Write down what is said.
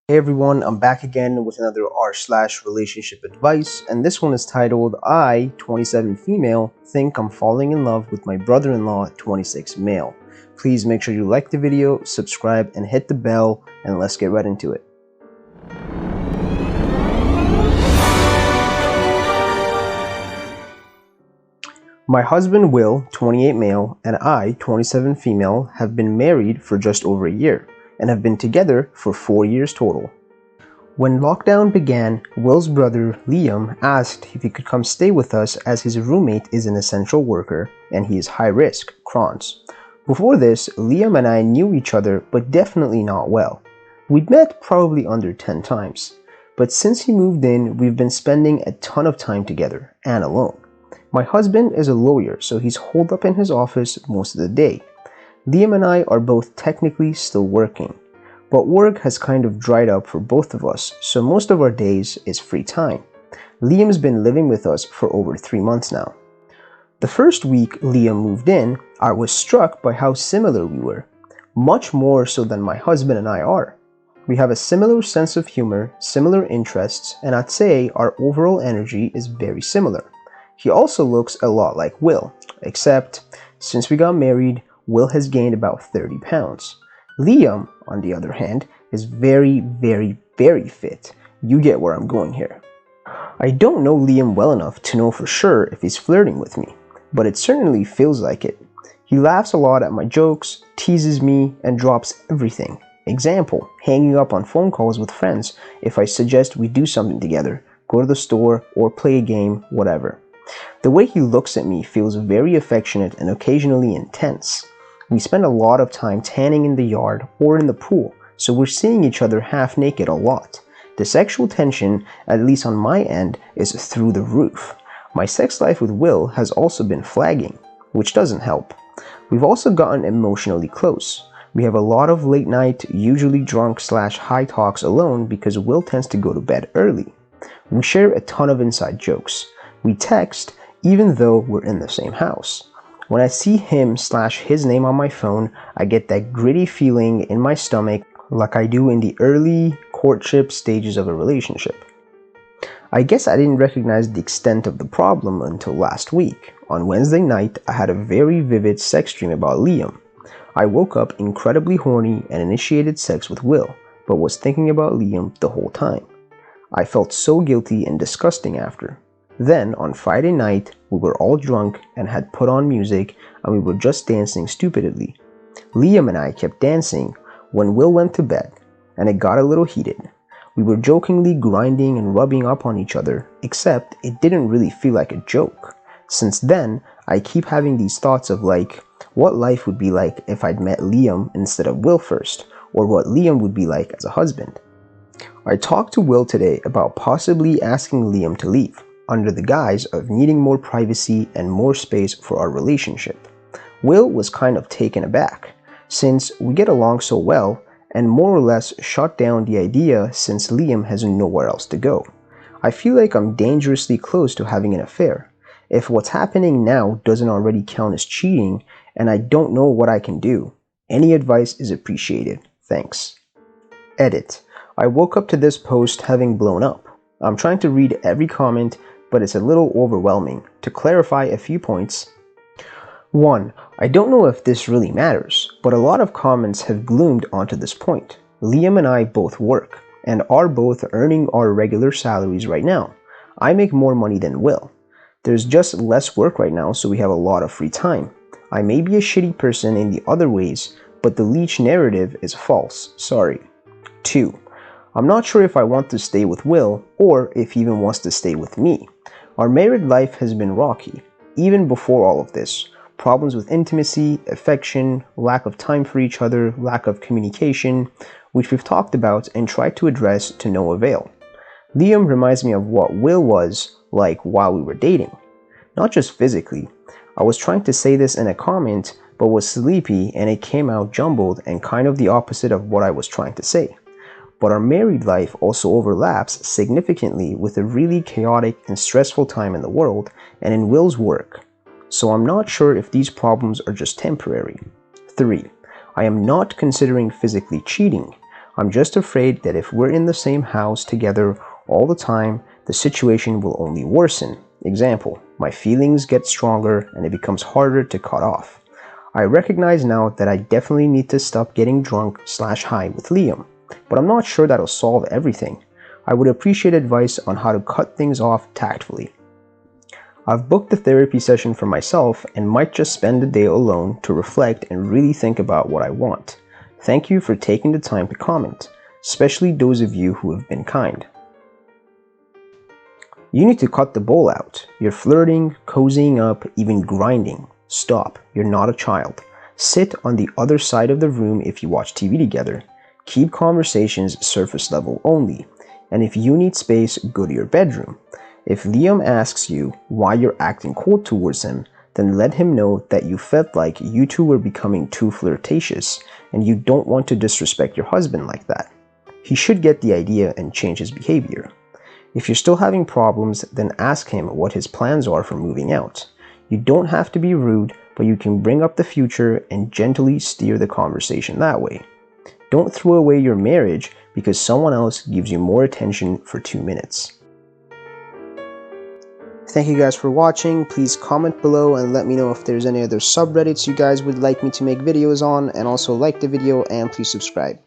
Hey everyone, I'm back again with another r/relationship advice, and this one is titled I, 27 female, think I'm falling in love with my brother-in-law, 26 male. Please make sure you like the video, subscribe, and hit the bell, and let's get right into it. My husband Will, 28 male, and I, 27 female, have been married for just over a year, and have been together for 4 years total. When lockdown began, Will's brother, Liam, asked if he could come stay with us as his roommate is an essential worker and he is high risk, Crohn's. Before this, Liam and I knew each other, but definitely not well. We'd met probably under 10 times. But since he moved in, we've been spending a ton of time together, and alone. My husband is a lawyer, so he's holed up in his office most of the day. Liam and I are both technically still working. But work has kind of dried up for both of us, so most of our days is free time. Liam's been living with us for over 3 months now. The first week Liam moved in, I was struck by how similar we were, much more so than my husband and I are. We have a similar sense of humor, similar interests, and I'd say our overall energy is very similar. He also looks a lot like Will, except since we got married, Will has gained about 30 pounds. Liam, on the other hand, is very fit. You get where I'm going here. I don't know Liam well enough to know for sure if he's flirting with me, but it certainly feels like it. He laughs a lot at my jokes, teases me, and drops everything. Example, hanging up on phone calls with friends if I suggest we do something together, go to the store, or play a game, whatever. The way he looks at me feels very affectionate and occasionally intense. We spend a lot of time tanning in the yard or in the pool, so we're seeing each other half naked a lot. The sexual tension, at least on my end, is through the roof. My sex life with Will has also been flagging, which doesn't help. We've also gotten emotionally close. We have a lot of late night, usually drunk/high talks alone because Will tends to go to bed early. We share a ton of inside jokes. We text even though we're in the same house. When I see him/his name on my phone, I get that gritty feeling in my stomach like I do in the early courtship stages of a relationship. I guess I didn't recognize the extent of the problem until last week. On Wednesday night, I had a very vivid sex dream about Liam. I woke up incredibly horny and initiated sex with Will, but was thinking about Liam the whole time. I felt so guilty and disgusting after. Then, on Friday night, we were all drunk and had put on music and we were just dancing stupidly. Liam and I kept dancing when Will went to bed, and it got a little heated. We were jokingly grinding and rubbing up on each other, except it didn't really feel like a joke. Since then, I keep having these thoughts of what life would be like if I'd met Liam instead of Will first, or what Liam would be like as a husband. I talked to Will today about possibly asking Liam to leave, under the guise of needing more privacy and more space for our relationship. Will was kind of taken aback, since we get along so well, and more or less shut down the idea since Liam has nowhere else to go. I feel like I'm dangerously close to having an affair, if what's happening now doesn't already count as cheating, and I don't know what I can do. Any advice is appreciated. Thanks. Edit. I woke up to this post having blown up. I'm trying to read every comment, but it's a little overwhelming. To clarify a few points. 1. I don't know if this really matters, but a lot of comments have gloomed onto this point. Liam and I both work, and are both earning our regular salaries right now. I make more money than Will. There's just less work right now, so we have a lot of free time. I may be a shitty person in the other ways, but the leech narrative is false. Sorry. 2. I'm not sure if I want to stay with Will, or if he even wants to stay with me. Our married life has been rocky, even before all of this. Problems with intimacy, affection, lack of time for each other, lack of communication, which we've talked about and tried to address to no avail. Liam reminds me of what Will was like while we were dating. Not just physically. I was trying to say this in a comment, but was sleepy and it came out jumbled and kind of the opposite of what I was trying to say. But our married life also overlaps significantly with a really chaotic and stressful time in the world and in Will's work. So I'm not sure if these problems are just temporary. 3. I am not considering physically cheating. I'm just afraid that if we're in the same house together all the time, the situation will only worsen. Example, my feelings get stronger and it becomes harder to cut off. I recognize now that I definitely need to stop getting drunk/high with Liam, but I'm not sure that'll solve everything. I would appreciate advice on how to cut things off tactfully. I've booked a therapy session for myself and might just spend the day alone to reflect and really think about what I want. Thank you for taking the time to comment, especially those of you who have been kind. You need to cut the bull out. You're flirting, cozying up, even grinding. Stop. You're not a child. Sit on the other side of the room if you watch TV together. Keep conversations surface level only. And if you need space, go to your bedroom. If Liam asks you why you're acting cold towards him, then let him know that you felt like you two were becoming too flirtatious and you don't want to disrespect your husband like that. He should get the idea and change his behavior. If you're still having problems, then ask him what his plans are for moving out. You don't have to be rude, but you can bring up the future and gently steer the conversation that way. Don't throw away your marriage because someone else gives you more attention for 2 minutes. Thank you guys for watching. Please comment below and let me know if there's any other subreddits you guys would like me to make videos on, and also like the video and please subscribe.